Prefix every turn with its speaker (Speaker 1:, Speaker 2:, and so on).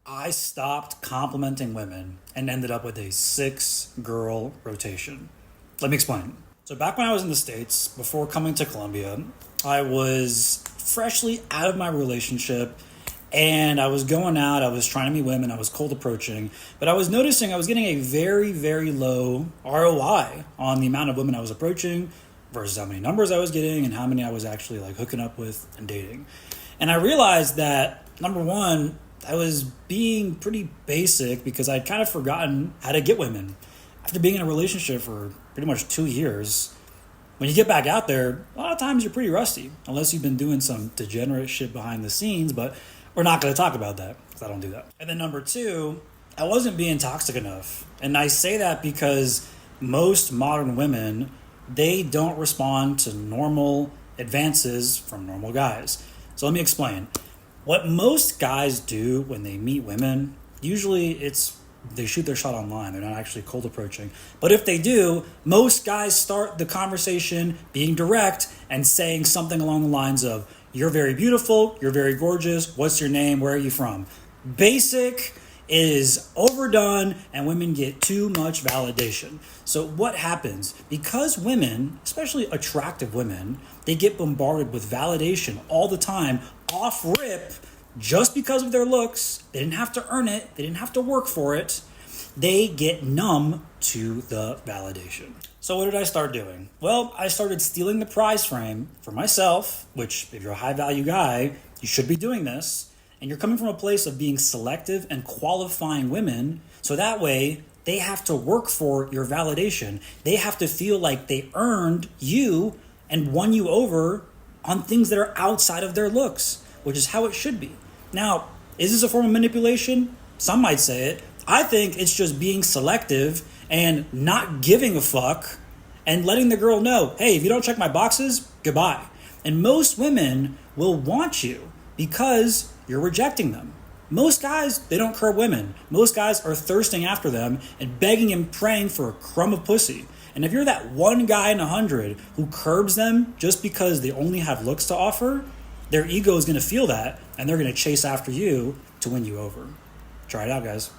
Speaker 1: I stopped complimenting women and ended up with a 6 girl rotation. Let me explain. So, back when I was in the States, before coming to Colombia, I was freshly out of my relationship and I was going out, I was trying to meet women, I was cold approaching, but I was noticing I was getting a very, very low ROI on the amount of women I was approaching versus how many numbers I was getting and how many I was actually like hooking up with and dating. And I realized that number one, I was being pretty basic because I'd kind of forgotten how to get women. After being in a relationship for pretty much 2 years, when you get back out there, a lot of times you're pretty rusty, unless you've been doing some degenerate shit behind the scenes, but we're not going to talk about that because I don't do that. And then number two, I wasn't being toxic enough. And I say that because most modern women, they don't respond to normal advances from normal guys. So let me explain. What most guys do when they meet women, usually it's they shoot their shot online. They're not actually cold approaching. But if they do, most guys start the conversation being direct and saying something along the lines of, "You're very beautiful, you're very gorgeous, what's your name, where are you from?" Basic is overdone and women get too much validation. So what happens? Because women, especially attractive women, they get bombarded with validation all the time, off rip, just because of their looks. They didn't have to earn it. They didn't have to work for it. They get numb to the validation. So what did I start doing? Well, I started stealing the prize frame for myself, which if you're a high value guy, you should be doing this. And you're coming from a place of being selective and qualifying women. So that way they have to work for your validation. They have to feel like they earned you and won you over on things that are outside of their looks, which is how it should be. Now, is this a form of manipulation? Some might say it. I think it's just being selective and not giving a fuck and letting the girl know, hey, if you don't check my boxes, goodbye. And most women will want you because you're rejecting them. Most guys, they don't curb women. Most guys are thirsting after them and begging and praying for a crumb of pussy. And if you're that one guy in 100 who curbs them just because they only have looks to offer, their ego is going to feel that and they're going to chase after you to win you over. Try it out, guys.